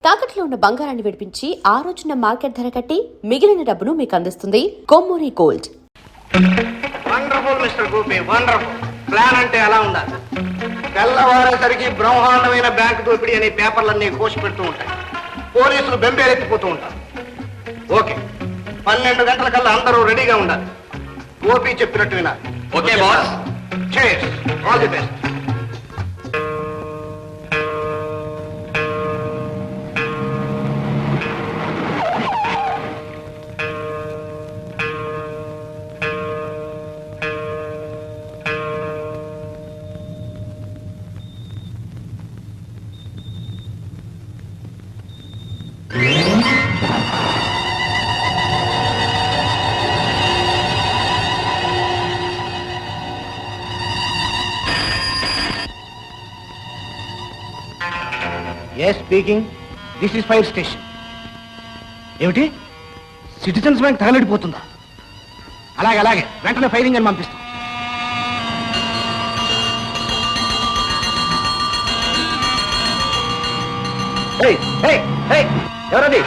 తాకట్లో ఉన్న బంగారాన్ని విడిపించి ఆ రోజున మార్కెట్ ధర కట్టి మిగిలిన డబ్బును మీకు అందిస్తుంది Kommuri gold. Wonderful mister Gopi, wonderful. Plan అంటే అలా ఉండాలి. తెల్లవారేసరికి బ్రహ్మాండమైన బ్యాంకు దోపిడీ అనే పేపర్లన్నీ కోసి పెడుతూ ఉంటాయి. పోలీసులు బెంబేలెత్తిపోతూ ఉంటారు. ఓకే, 12 గంటల కల్లా అందరూ రెడీగా ఉండాలి. గోపి చెప్పినట్టు వినాలి. Okay boss. Cheers. All the best. Yes, speaking. This is fire station. ఏమిటి, సిటిజన్స్ బ్యాంక్ తగలడిపోతుందా? అలాగే అలాగే, వెంటనే ఫైరింగ్ అని పంపిస్తాం. ఎవరది?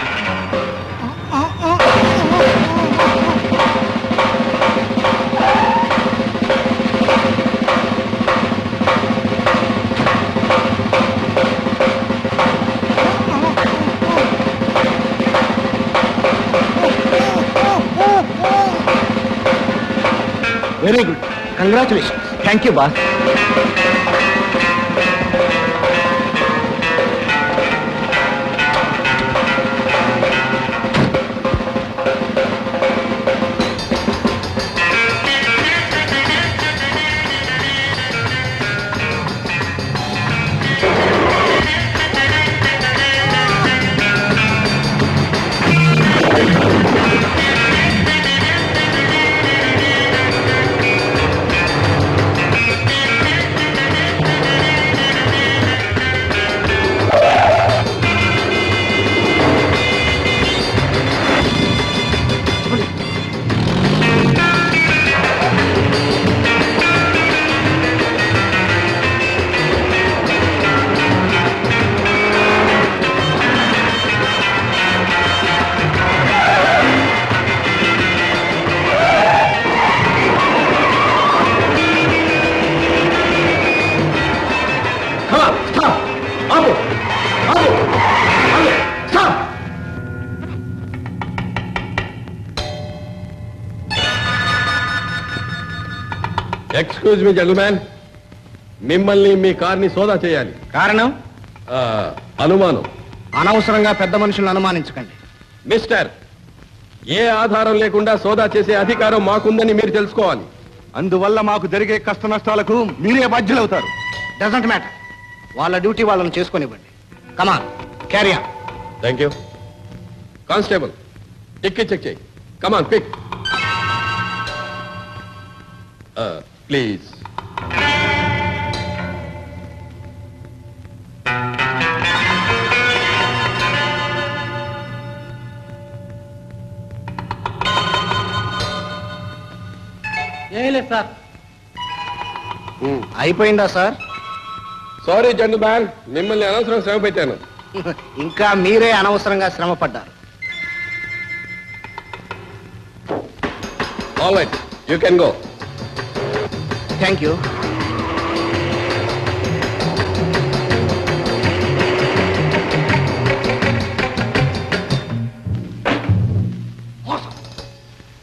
Very good, congratulations. Thank you boss. Excuse me gentlemen, మిమ్మల్ని మీ కార్ని సోదా చేయాలి. కారణం? అనుమానం. అనవసరంగా పెద్ద మనుషులను అనుమానించకండి. మిస్టర్, ఏ ఆధారం లేకుండా సోదా చేసే అధికారం మాకుందని మీరు తెలుసుకోవాలి. అందువల్ల మాకు జరిగే కష్ట నష్టాలకు మీరే బాధ్యులవుతారు. డజంట్ మ్యాటర్, వాళ్ళ డ్యూటీ వాళ్ళని చేసుకొనివ్వండి. Come on, carry on. Thank you. Constable, టిక్కి చెక్ చేయి. Come on, quick. ప్లీజ్. సార్, అయిపోయిందా సార్? సారీ జెంటిల్మెన్, మిమ్మల్ని అనవసరంగా శ్రమ పెట్టాను. ఇంకా మీరే అనవసరంగా శ్రమ పడ్డారు. All right, you can go. Thank you.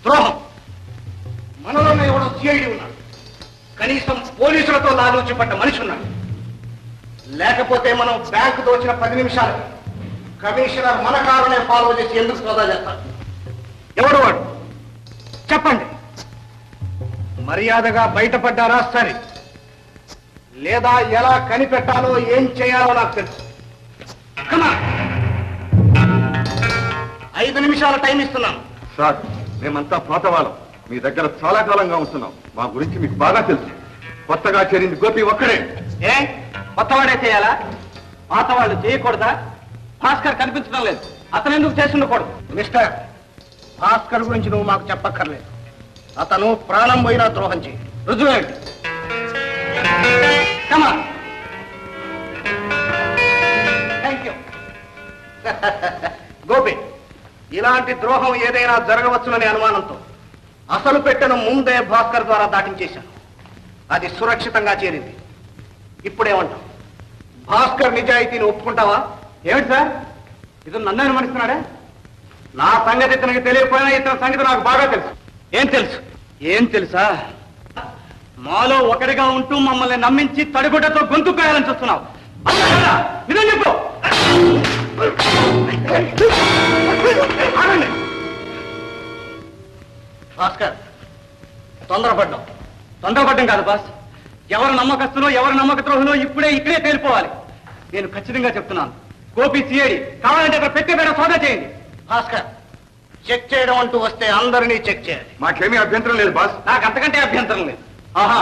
ద్రోహం. మనలోనే ఎవడో సిఐడి ఉన్నాడు. కనీసం పోలీసులతో లాలూచి పడ్డ మనిషి ఉన్నాడు. లేకపోతే మనం బ్యాంకు దోచిన 10 నిమిషాలు కమిషనర్ మన కారునే ఫాలో చేసి ఎందుకు సోదా చేస్తాడు? ఎవడు వాడు? చెప్పండి. మర్యాదగా బయటపడ్డారా సరే, లేదా ఎలా కనిపెట్టాలో ఏం చేయాలో నాకు తెలుసు. 5 నిమిషాల టైం ఇస్తున్నాను. సార్, మేమంతా పాతవాళ్ళం, మీ దగ్గర చాలా కాలంగా ఉంటున్నాం. మా గురించి మీకు బాగా తెలుసు. కొత్తగా చేరింది గోపి ఒక్కడే. ఏ కొత్తవాడే చేయాలా? పాతవాళ్ళు చేయకూడదా? భాస్కర్ కనిపించడం లేదు, అతను ఎందుకు చేసి ఉండకూడదు? మిస్టర్, భాస్కర్ గురించి నువ్వు మాకు చెప్పక్కర్లేదు. అతను ప్రాణం పోయినా ద్రోహం చేయి. రుజువేంటి? Thank you. గోపి, ఇలాంటి ద్రోహం ఏదైనా జరగవచ్చుననే అనుమానంతో అసలు పెట్టెను ముందే భాస్కర్ ద్వారా దాటించేశాను. అది సురక్షితంగా చేరింది. ఇప్పుడేమంటావు? భాస్కర్ నిజాయితీని ఒప్పుకుంటావా? ఏమిటి సార్, ఇతను నన్ను అనుమానిస్తున్నాడే? నా సంగతి ఇతనికి తెలియకపోయినా ఇతని సంగతి నాకు బాగా తెలుసు. ఏం తెలుసా? మాలో ఒకటిగా ఉంటూ మమ్మల్ని నమ్మించి తడిగుడ్డతో గొంతు కాయాలని చూస్తున్నావు. నిజం చెప్పు. భాస్కర్, తొందరపడ్డం కాదు బాస్. ఎవరు నమ్మకస్తులో ఎవరు నమ్మక ద్రోహులో ఇక్కడే తేలిపోవాలి. నేను ఖచ్చితంగా చెప్తున్నాను. గోపి సిఐడి, కావాలంటే అక్కడ పెట్టే సోదా చేయండి. భాస్కర్, చెక్ చేయడం అంటూ వస్తే అందరినీ చెక్ చేయాలి. మాకేమీ అభ్యంతరం లేదు బాస్. నాకు అంతకంటే అభ్యంతరం లేదు. ఆహా,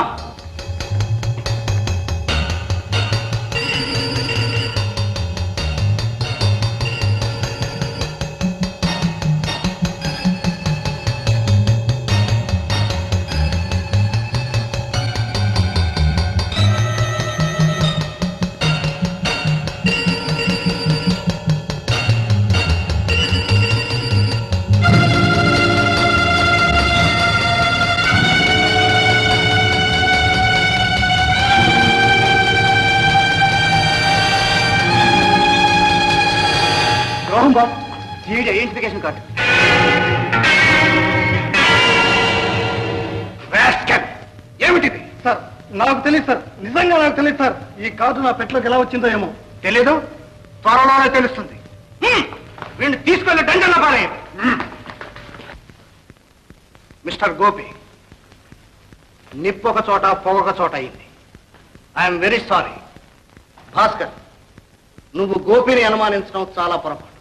ఐడెంటిఫికేషన్ కార్డు. ఏమిటిది? సార్, నాకు తెలియదు సార్. నిజంగా నాకు తెలియదు సార్. ఈ కార్డు నా పెట్లోకి ఎలా వచ్చిందో ఏమో. తెలీదు? త్వరలోనే తెలుస్తుంది. వీడిని తీసుకెళ్లి దండన పారేయండి. మిస్టర్ గోపి, నిప్పొక చోట పొగొక చోట అయింది. I'm very sorry. భాస్కర్, నువ్వు గోపిని అనుమానించడం చాలా పొరపాటు.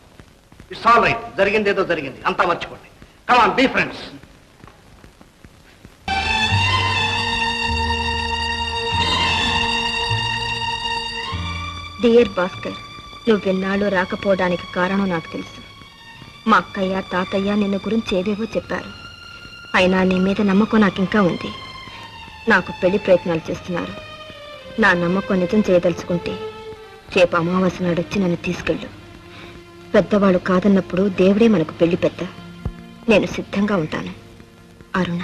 It's all right. జరిగిందేదో జరిగింది, అంతా మర్చిపోండి. Come on, be friends. Dear Bhaskar, నువ్వెన్నాళ్ళు రాకపోవడానికి కారణం నాకు తెలుసు. మా అక్కయ్య తాతయ్య నిన్ను గురించి ఏవేవో చెప్పారు. అయినా నీ మీద నమ్మకం నాకు ఇంకా ఉంది. నాకు పెళ్లి ప్రయత్నాలు చేస్తున్నారు. నా నమ్మకం నిజం చేయదలుచుకుంటే రేపు అమావాస్య నాడు వచ్చి నన్ను తీసుకెళ్ళు. పెద్దవాళ్ళు కాదన్నప్పుడు దేవుడే మనకు పెళ్లి పెద్ద. నేను సిద్ధంగా ఉంటాను. అరుణ.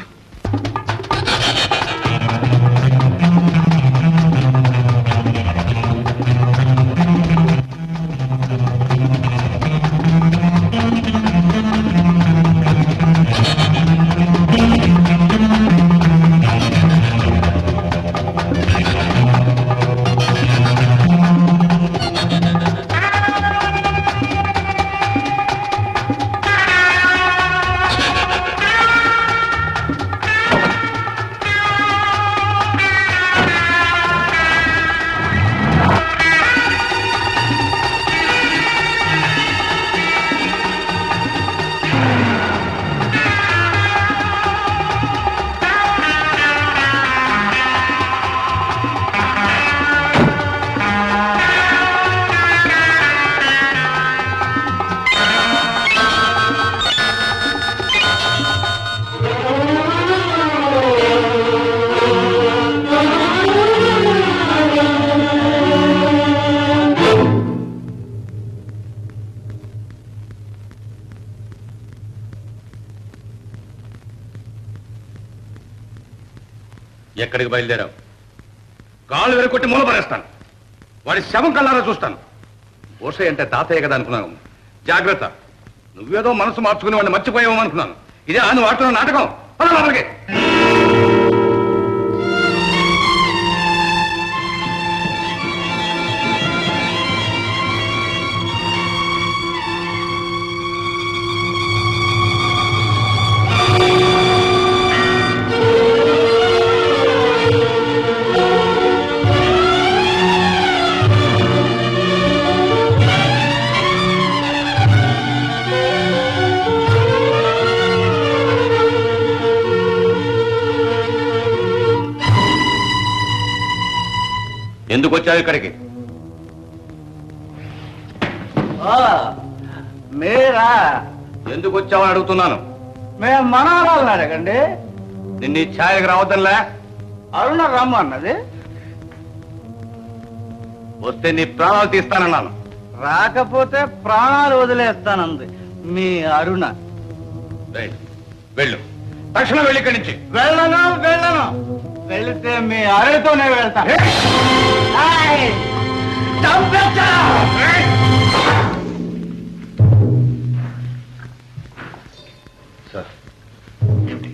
ఎక్కడికి బయలుదేరావు? కాళ్ళు వెరకొట్టి మూలపరేస్తాను. వాడి శవం కల్లారా చూస్తాను. ఓసే అంటే తాతయ్య కదా అనుకున్నాను. జాగ్రత్త, నువ్వేదో మనసు మార్చుకుని వాడిని మర్చిపోయావు అనుకున్నాను. ఇదే నువ్వు ఆడుతున్న నాటకం. లోపలికి. ఎందుకు వచ్చావు ఇక్కడికి? మీరా? ఎందుకు వచ్చావని అడుగుతున్నాను. మేము మనవరాలను అడగండి. నిన్ను ఛాయకు రావద్దనిలే. అరుణ రమ్మ అన్నది. వస్తే నీ ప్రాణాలు తీస్తానన్నాను. రాకపోతే ప్రాణాలు వదిలేస్తానంది మీ అరుణ. రేయ్, వెళ్ళు, తక్షణం వెళ్ళి ఇక్కడి నుంచి. వెళ్ళను వెళితే మీ అరుణతోనే వెళ్తా. సార్, ఏమిటి?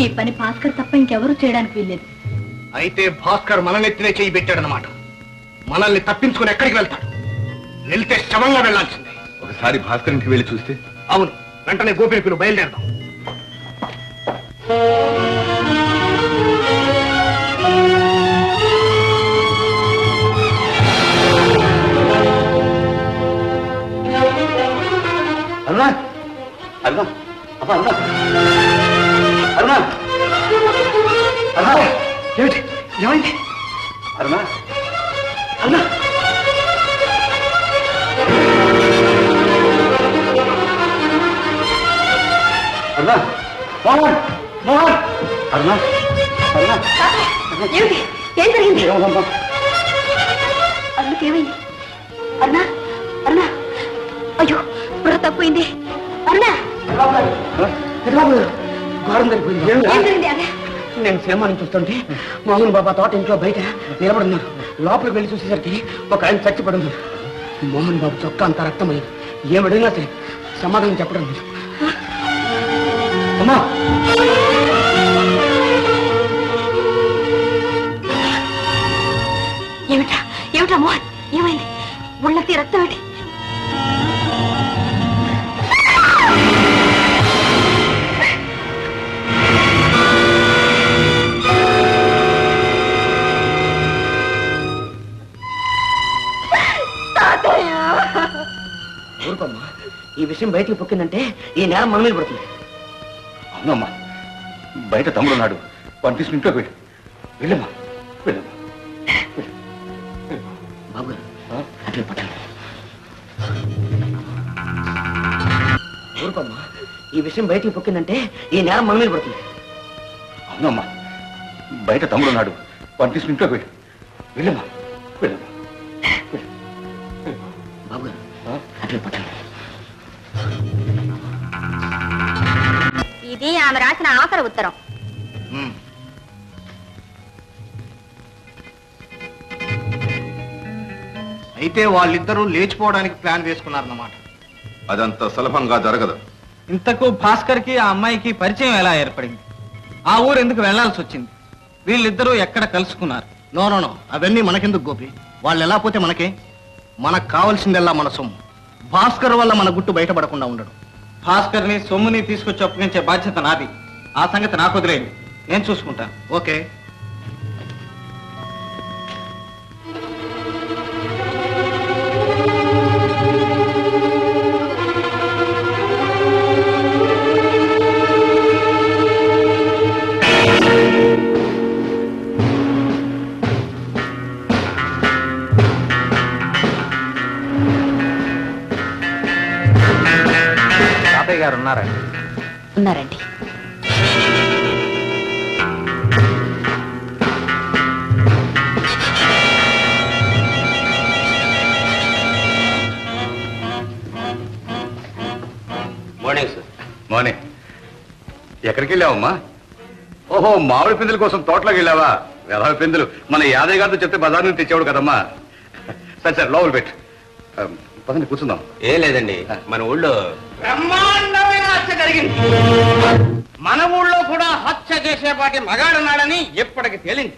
ఈ పని భాస్కర్ తప్ప ఇంకెవరూ చేయడానికి వీల్లేదు. అయితే భాస్కర్ మన నెత్తినే చేయి పెట్టాడనమాట. మనల్ని తప్పించుకుని ఎక్కడికి వెళ్తాడు? వెళ్తే శవంగా వెళ్లాల్సిందే. ఒకసారి భాస్కర్ ఇంటికి వెళ్ళి చూస్తే? అవును, వెంటనే గోపిని పిలువు, బయలుదేరదాం. అరుణ, అరుణ, అబ్బా అరుణ, అరుణ, అరుణ, ఏమిటి? ఏమైంది? అరుణ, అరుణ. అరుణ, మోహన్, మోహన్, అరుణ, అరుణ. ఏమిటి? ఏం జరిగింది? ఏమమ్మా? అరుణకి ఏమైంది? అరుణ, అరుణ, అయ్యో బుర్ర తక్కువైంది. అరుణ, ఘోరం జరిగిపోయింది. ఏం జరిగింది? అదే నేను సినిమాని చూస్తుంటే మోహన్ బాబా తోట ఇంట్లో బయట నిలబడున్నారు. లోపలికి వెళ్ళి చూసేసరికి ఒక ఆయన చచ్చిపడున్నారు. మోహన్ బాబు చొక్కా అంత రక్తమైంది. ఏమడిగినా సరే సమాధానం చెప్పడం లేదు. అమ్మా, ఏమిటా ఏమిటా మోహన్, ఏమైంది? ఒళ్ళకి రక్తం ఏంటి? ఊరుకోమ్మా, ఈ విషయం బయటికి పొక్కిందంటే ఈ నేరం మన మీద పడుతుంది. అవునమ్మా, బయట తమ్ముడు ఉన్నాడు, వాడిని తీసుకుని ఇంట్లోకి వెళ్ళు. వెళ్ళమ్మా, వెళ్ళమ్మా. బాబు అట్లా పట్టాలి. ఊరుకోమ్మా, ఈ విషయం బయటికి పొక్కిందంటే ఈ నేరం మన మీద పడుతుంది. అవునమ్మా, బయట తమ్ముడు ఉన్నాడు, వాడిని తీసుకుని ఇంట్లోకి వెళ్ళు. వెళ్ళమ్మా, వెళ్ళమ్మా. బాబు అట్లా పట్టాలి. ఇది ఆమె రాసిన ఆఖరి ఉత్తరం. అయితే వాళ్ళిద్దరూ లేచిపోవడానికి ప్లాన్ వేసుకున్నారన్నమాట. అదంత సులభంగా జరగదు. ఇంతకు భాస్కర్ కి ఆ అమ్మాయికి పరిచయం ఎలా ఏర్పడింది? ఆ ఊరు ఎందుకు వెళ్లాల్సి వచ్చింది? వీళ్ళిద్దరూ ఎక్కడ కలుసుకున్నారు? నో, అవన్నీ మనకెందుకు గోపి? వాళ్ళు ఎలా పోతే మనకే. మనకు కావాల్సిందల్లా మన సొమ్ము. భాస్కర్ వల్ల మన గుట్టు బయటపడకుండా ఉండడు. భాస్కర్ ని సొమ్ముని తీసుకొచ్చి అప్పగించే బాధ్యత నాది. ఆ సంగతి నాకు వదిలేయండి, నేను చూసుకుంటాను. ఓకే. తాతయ్య గారు ఉన్నారండి? ఉన్నారండి. Morning sir. మార్నింగ్. ఎక్కడికి వెళ్ళావమ్మా? ఓహో, మామిడి పిందుల కోసం తోటలోకి వెళ్ళావా? వెధవ పిందులు మన యాదయ్య గారితో చెప్తే బజార్ నుంచి తెచ్చేవాడు కదమ్మా. సరే సరే, లోపల పెట్టు. పదండి, కూర్చుందాం. ఏం లేదండి, మన ఊళ్ళో బ్రహ్మాండమైన హత్య జరిగింది. మన ఊళ్ళో కూడా హత్య చేసేపాటి మగాడున్నాడని ఎప్పటికి తేలింది.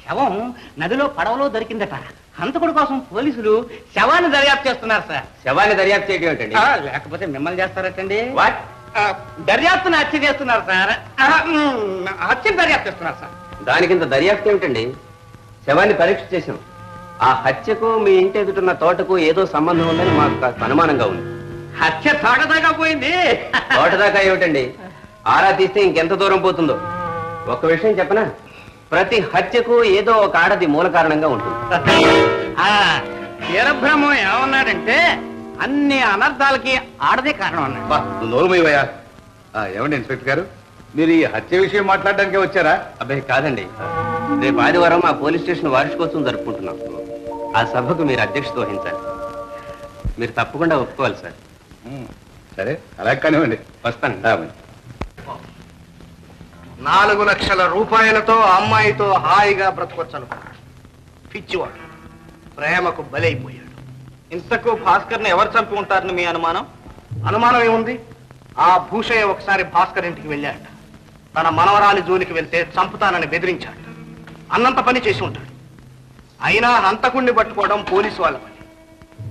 శవం నదిలో పడవలో దొరికిందట. హంతకుడి కోసం పోలీసులు శవాన్ని దర్యాప్తు చేస్తున్నారు సార్. శవాన్ని దర్యాప్తు చేయడం ఏంటండి? లేకపోతే మిమ్మల్ని చేస్తారటండి. వాట్? దర్యాప్తును హత్య చేస్తున్నారు సార్. హత్యను దర్యాప్తు చేస్తున్నారు సార్. దానికింత దర్యాప్తు ఏమిటండి? శవాన్ని పరీక్ష చేశాం. ఆ హత్యకు మీ ఇంటి ఎదుటిన్న తోటకు ఏదో సంబంధం ఉందని మాకు కాస్త అనుమానంగా ఉంది. హత్య తోటదాకా పోయింది. తోటదాకా ఏమిటండి, ఆరా తీస్తే ఇంకెంత దూరం పోతుందో. ఒక విషయం చెప్పనా, ప్రతి హత్యకు ఏదో ఒక ఆడది మూల కారణంగా ఉంటుంది. వీరబ్రహ్మం ఏమన్నాడంటే అన్ని అనర్థాలకి ఆడదే కారణం అన్నాడు. నువ్వు నోరు మూయవయ్యా. ఏమండి ఇన్స్పెక్టర్ గారు, మీరు ఈ హత్య విషయం మాట్లాడడానికే వచ్చారా? అబ్బాయి కాదండి, రేపు ఆదివారం మా పోలీస్ స్టేషన్ వార్షికోత్సవం జరుపుకుంటున్నాం. ఆ సభకు మీరు అధ్యక్షత వహించాలి. మీరు తప్పకుండా ఒప్పుకోవాలి సార్. సరే, అలా కానివ్వండి. వస్తాను. 4 లక్షల రూపాయలతో అమ్మాయితో హాయిగా బ్రతకొచ్చను. పిచ్చివాడు ప్రేమకు బలైపోయాడు. ఇంతకు భాస్కర్ని ఎవరు చంపి ఉంటారని మీ అనుమానం? అనుమానం ఏముంది? ఆ భూషయ్య ఒకసారి భాస్కర్ ఇంటికి వెళ్ళాడు. తన మనవరాలి జోలికి వెళ్తే చంపుతానని బెదిరించాడు. అన్నంత పని చేసి ఉంటాడు. అయినా హంతకుణ్ణి పట్టుకోవడం పోలీసు వాళ్ళ పని.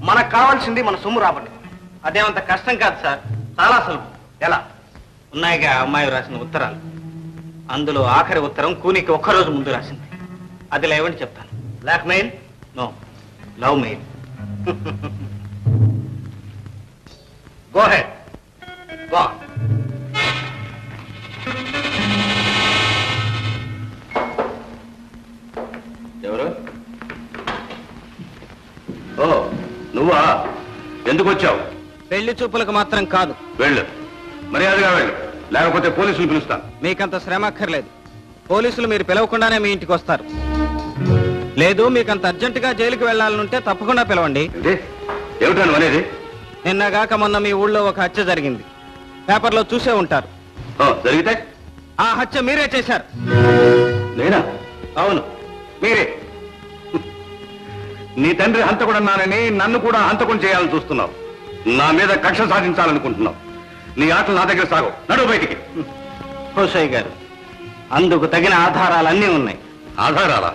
మనకు కావాల్సింది మన సొమ్ము రాబట్టుకోవడం. అదేమంత కష్టం కాదు సార్, చాలా సులభం. ఎలా? ఉన్నాయిగా అమ్మాయి రాసిన ఉత్తరాలు. అందులో ఆఖరి ఉత్తరం కూనికి ఒక్కరోజు ముందు రాసింది. అది లేవండి చెప్తాను. Blackmail? No, love mail. Go head. Go. ఎవరు? ఓ, నువ్వా? ఎందుకు వచ్చావు? పెళ్లి చూపులకు మాత్రం కాదు. వెళ్ళు, మర్యాదగా వెళ్ళు, లేకపోతే పోలీసులు పిలుస్తాను. మీకంత శ్రమ అక్కర్లేదు. పోలీసులు మీరు పిలవకుండానే మీ ఇంటికి వస్తారు. లేదు, మీకంత అర్జెంటుగా జైలుకి వెళ్ళాలనుంటే తప్పకుండా పిలవండి. ఏమిటాను అనేది? నిన్నగాక మొన్న మీ ఊళ్ళో ఒక హత్య జరిగింది. పేపర్లో చూసే ఉంటారు. జరిగితే? ఆ హత్య మీరే చేశారు. నేనా? అవును, మీరే. నీ తండ్రి హంతకుడన్నానని నన్ను కూడా హంతకుని చేయాలని చూస్తున్నావు. నా మీద కక్ష సాధించాలనుకుంటున్నావు. నీ ఆటలు నా దగ్గర సాగు. నడువు బయటికి. హోషయ్య గారు, అందుకు తగిన ఆధారాలన్నీ ఉన్నాయి. ఆధారాలా?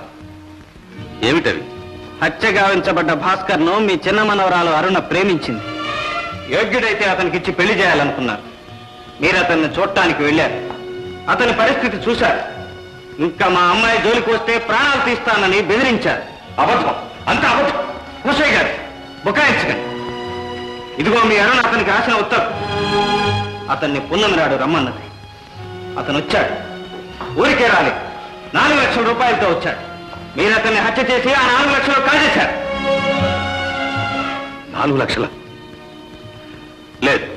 ఏమిటవి? హత్య గావించబడ్డ భాస్కర్ను మీ చిన్న మనవరాలు అరుణ ప్రేమించింది. యోగ్యుడైతే అతనికిచ్చి పెళ్లి చేయాలనుకున్నారు. మీరు అతన్ని చూడటానికి వెళ్ళారు. అతని పరిస్థితి చూశారు. ఇంకా మా అమ్మాయి జోలికి వస్తే ప్రాణాలు తీస్తానని బెదిరించారు. అబద్ధం, అంత అబద్ధం. హోషయ్య గారు, బుకాయించకండి. ఇదిగో మీ అరుణ అతనికి రాసిన ఉత్తరం. అతన్ని పున్నమిరాడు రమ్మన్నది. అతను వచ్చాడు. ఊరికే రాలి 4 లక్షల రూపాయలతో వచ్చాడు. మీరు అతన్ని హత్య చేసి ఆ 4 లక్షలు కాజేశారు. 4 లక్షల? లేదు,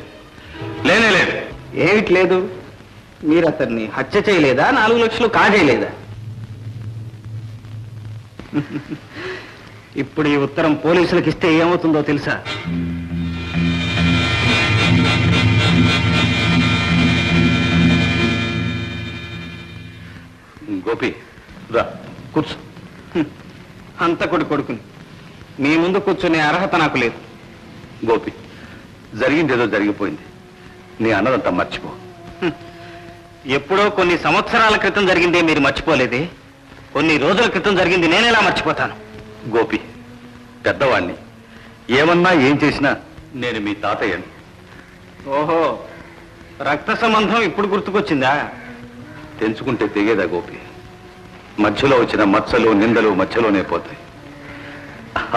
లేనే లేదు. ఏమిటి లేదు? మీరు అతన్ని హత్య చేయలేదా? 4 లక్షలు కాజేయలేదా? ఇప్పుడు ఈ ఉత్తరం పోలీసులకు ఇస్తే ఏమవుతుందో తెలుసా? గోపి, రా కూర్చో. హంతకుడి కొడుకుని మీ ముందు కూర్చునే అర్హత నాకు లేదు. గోపి, జరిగిందేదో జరిగిపోయింది. నీ అన్నదంతా మర్చిపో. ఎప్పుడో కొన్ని సంవత్సరాల క్రితం జరిగిందే మీరు మర్చిపోలేదే? కొన్ని రోజుల క్రితం జరిగింది నేనెలా మర్చిపోతాను? గోపి, పెద్దవాణ్ణి. ఏమన్నా ఏం చేసినా నేను మీ తాతయ్యని. ఓహో, రక్త సంబంధం ఇప్పుడు గుర్తుకొచ్చిందా? తెంచుకుంటే తెగేదా గోపి? మధ్యలో వచ్చిన మచ్చలు నిందలు మధ్యలోనే పోతాయి.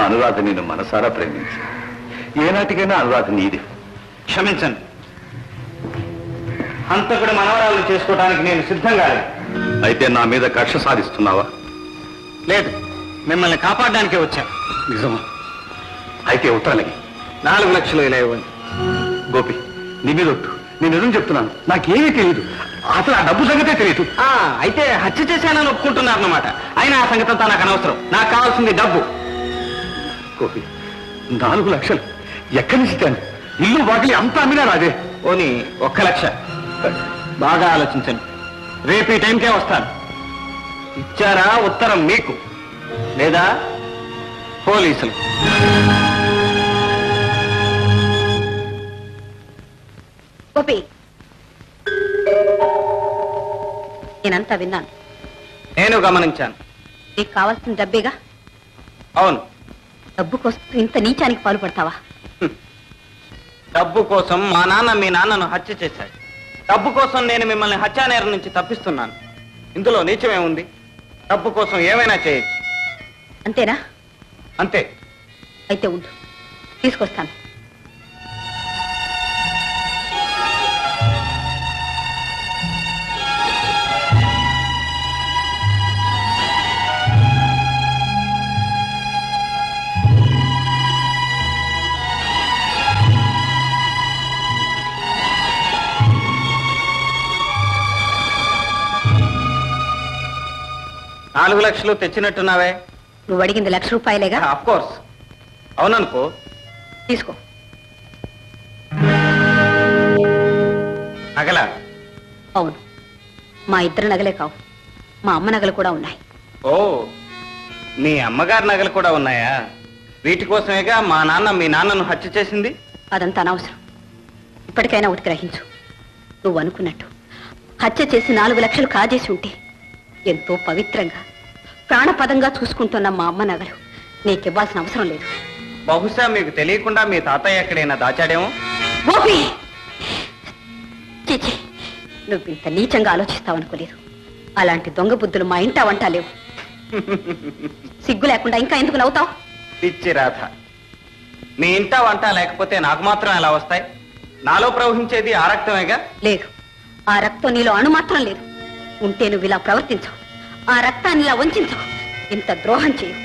అనురాధ నేను మనసారా ప్రేమించి ఏనాటికైనా అనురాధ నీది. క్షమించండి. హంతకుడి మనవరాలను చేసుకోవడానికి నేను సిద్ధంగా లేదు. అయితే నా మీద కక్ష సాధిస్తున్నావా? లేదు, మిమ్మల్ని కాపాడడానికే వచ్చాను. నిజమా? అయితే ఉత్తరాలకి 4 లక్షలు ఇలా ఇవ్వండి. గోపి, నీ మీద ఒట్టు. నేను నిజం చెప్తున్నాను. నాకేమీ తెలియదు. అసలు ఆ డబ్బు సంగతే తెలియదు. అయితే హత్య చేశానని ఒప్పుకుంటున్నారన్నమాట. అయినా ఆ సంగతి అంతా నాకు అనవసరం. నాకు కావాల్సింది డబ్బు. గోపి, 4 లక్షలు ఎక్కడి నుంచి ఇస్తాను? ఇల్లు వాకిలి అంతా అమ్మినా రాదే. ఓని 1 లక్ష. బాగా ఆలోచించండి. రేపు ఈ టైంకే వస్తాను. ఇచ్చారా ఉత్తరం మీకు, లేదా పోలీసులు? గోపి, నేనంతా విన్నాను. నేను గమనించాను. నీకు కావాల్సిన డబ్బేగా? అవును. డబ్బు కోసం ఇంత నీచానికి పాల్పడతావా? డబ్బు కోసం మా నాన్న మీ నాన్నను హత్య చేశాడు. డబ్బు కోసం నేను మిమ్మల్ని హత్యానేరం నుంచి తప్పిస్తున్నాను. ఇందులో నీచమేముంది? డబ్బు కోసం ఏమైనా చేయొచ్చు. అంతేనా? అంతే. అయితే ఉండు, తీసుకొస్తాను. 4 లక్షలు తెచ్చినట్టున్నావే? నువ్వు అడిగింది ₹1,00,000 ఆఫ్ కోర్స్. అవుననుకో. తీసుకో. నగల? అవును, మా ఇద్దరు నగలే కావు, మా అమ్మ నగలు కూడా ఉన్నాయి. ఓ, మీ అమ్మగారి నగలు కూడా ఉన్నాయా? వీటి కోసమేగా మా నాన్న మీ నాన్నను హత్య చేసింది. అదంతా అనవసరం. ఇప్పటికైనా ఒకటి గ్రహించు, నువ్వు అనుకున్నట్టు హత్య చేసి 4 లక్షలు కాజేసి ఉంటే ఎంతో పవిత్రంగా ప్రాణపదంగా చూసుకుంటున్న మా అమ్మ నగలు నీకివ్వాల్సిన అవసరం లేదు. బహుశా మీకు తెలియకుండా మీ తాతయ్య ఎక్కడైనా దాచాడేమో. గోపి, చీచి, నువ్వు ఇంత నీచంగా ఆలోచిస్తావనుకోలేదు. అలాంటి దొంగ బుద్ధులు మా ఇంట వంట లేవు. సిగ్గు లేకుండా ఇంకా ఎందుకు నవ్వుతావు? పిచ్చి రాధ, మీ ఇంట వంట లేకపోతే నాకు మాత్రం ఎలా వస్తాయి? నాలో ప్రవహించేది ఆ రక్తమేగా. లేదు, ఆ రక్తం నీలో అణు మాత్రం లేదు. ఉంటే నువ్వు ఇలా ప్రవర్తించవు, ఆ రక్తాన్ని ఇలా వంచవు, ఇంత ద్రోహం చేయవు.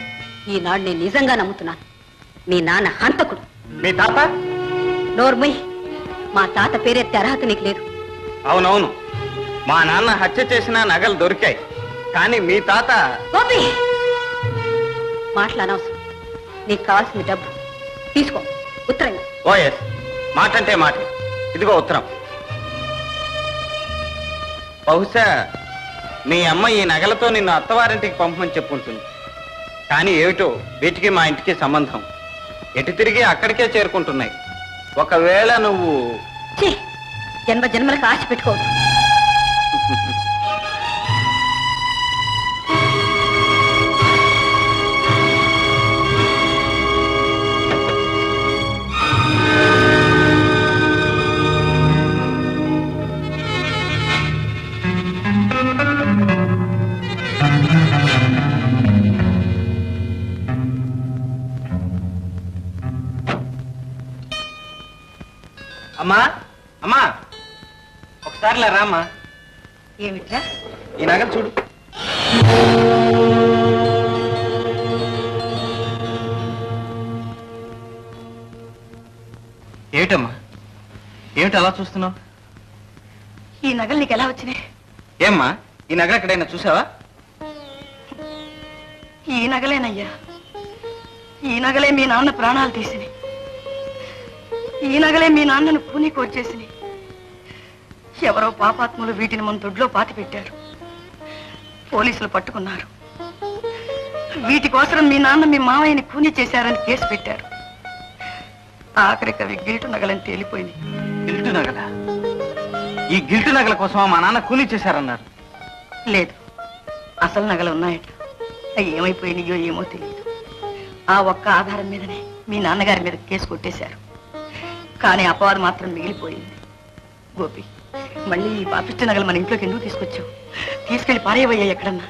ఈనాడు నేను నిజంగా నమ్ముతున్నాను, మీ నాన్న హంతకుడు. మీ తాత? నోర్మయ్, మా తాత పేరెత్తే అర్హత నీకు లేదు. అవునవును, మా నాన్న హత్య చేసిన నగలు దొరికాయి, కానీ మీ తాత... గోపి, మాటలనవసరం. నీకు కావాల్సిన డబ్బు తీసుకో. ఉత్తరం. ఓఎస్, మాటంటే మాట. ఇదిగో ఉత్తరం. బహుశా మీ అమ్మ ఈ నగలతో నిన్ను అత్తవారింటికి పంపమని చెప్పుంటుంది. కానీ ఏమిటో వీటికి మా ఇంటికి సంబంధం. ఎటు తిరిగి అక్కడికే చేరుకుంటున్నాయి. ఒకవేళ నువ్వు... ఛీ, జన్మ జన్మలకు ఆశ పెట్టుకోవద్దు. అమ్మా, అమ్మా, ఒకసారిలా రామ్మా. ఏమిట్రా? ఈ నగలు చూడు. ఏమిటమ్మా, ఏమిటి అలా చూస్తున్నావు? ఈ నగలు నీకు ఎలా వచ్చినాయి? ఏమ్మా, ఈ నగలు ఎక్కడైనా చూసావా? ఈ నగలేనయ్యా, ఈ నగలే మీ నాన్న ప్రాణాలు తీసినాయి. ఈ నగలే మీ నాన్నను పూనికి వచ్చేసినాయి. ఎవరో పాపాత్ములు వీటిని మన దొడ్లో పాతి పెట్టారు. పోలీసులు పట్టుకున్నారు. వీటి కోసం మీ నాన్న మీ మామయ్యని కూని చేశారని కేసు పెట్టారు. ఆఖరికి అవి గిల్టు నగలని తేలిపోయింది. గిల్టు నగల? ఈ గిల్టు నగల కోసమా మా నాన్న కూలీ చేశారన్నారు? లేదు, అసలు నగలు ఉన్నాయట. అవి ఏమైపోయినాయో ఏమో తెలియదు. ఆ ఒక్క ఆధారం మీదనే మీ నాన్నగారి మీద కేసు కొట్టేశారు. కానీ అపవాదం మాత్రం మిగిలిపోయింది. గోపి, మళ్ళీ ఈ పాపిష్టి నగలు మన ఇంట్లోకి ఎందుకు తీసుకొచ్చావు? తీసుకెళ్లి పారేవయ్యా ఎక్కడన్నా.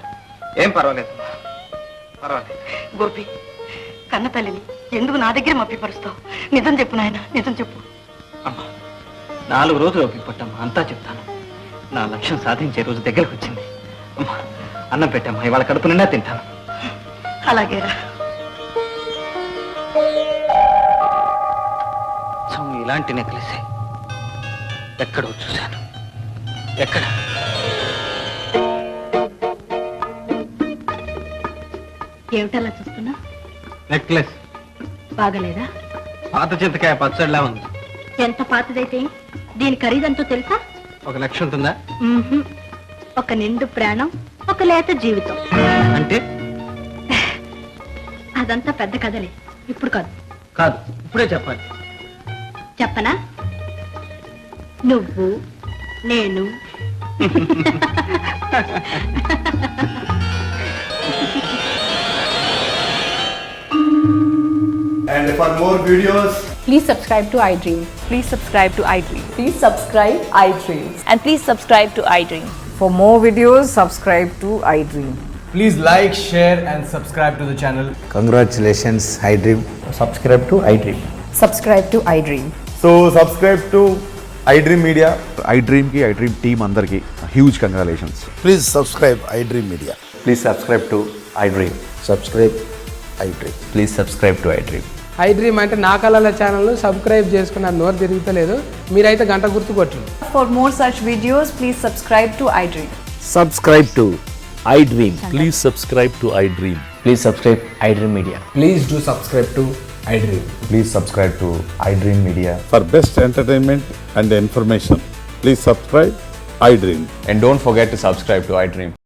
ఏం పర్వాలేదు, పర్వాలేదు. గోపి, కన్న తల్లిని ఎందుకు నా దగ్గర మప్పిపరుస్తావు? నిజం చెప్పు నాయన, నిజం చెప్పు. అమ్మా, 4 రోజులు ఓపిక పట్టమ్మా, అంతా చెప్తాను. నా లక్ష్యం సాధించే రోజు దగ్గరకు వచ్చింది. అమ్మా, అన్నం పెట్టమ్మా, ఇవాళ కడుపు నిండా తింటాను. అలాగేరా. ఇలాంటి నెక్లెస్ ఎక్కడో చూశాను. ఎక్కడ? ఏమిటలా చూస్తున్నా? నెక్లెస్ బాగలేదా? పాత చింతకాయ పచ్చడిలా ఉంది. ఎంత పాతదైతే దీని ఖరీదంతో తెలుసా? 1 లక్ష ఉంటుందా? ఒక నిండు ప్రాణం, ఒక లేత జీవితం. అంటే? అదంతా పెద్ద కథలే, ఇప్పుడు కాదు. కాదు, ఇప్పుడే చెప్పాలి. చెప్పనా? నువ్వు, నేను. And for more videos, please subscribe to iDream. Please subscribe to iDream. Please subscribe iDream. And please subscribe to iDream. For more videos, subscribe to iDream. please like, share and subscribe to the channel. Congratulations, iDream. Subscribe to iDream. Subscribe to iDream. So subscribe to iDream Media. iDream ki iDream team andarki huge congratulations. Please subscribe iDream Media. Please subscribe to iDream. Subscribe iDream. Please subscribe to iDream. iDream అంటే నా కళల channel subscribe చేసుకున్న నోరు తిరుగుతలేదు. మీరైతే గంట గుర్తు కొట్టండి. For more such videos, please subscribe to iDream. Subscribe to iDream. Please subscribe to iDream. Please subscribe iDream media. Please do subscribe to iDream. Please subscribe to iDream Media. For best entertainment and information, please subscribe iDream. And don't forget to subscribe to iDream.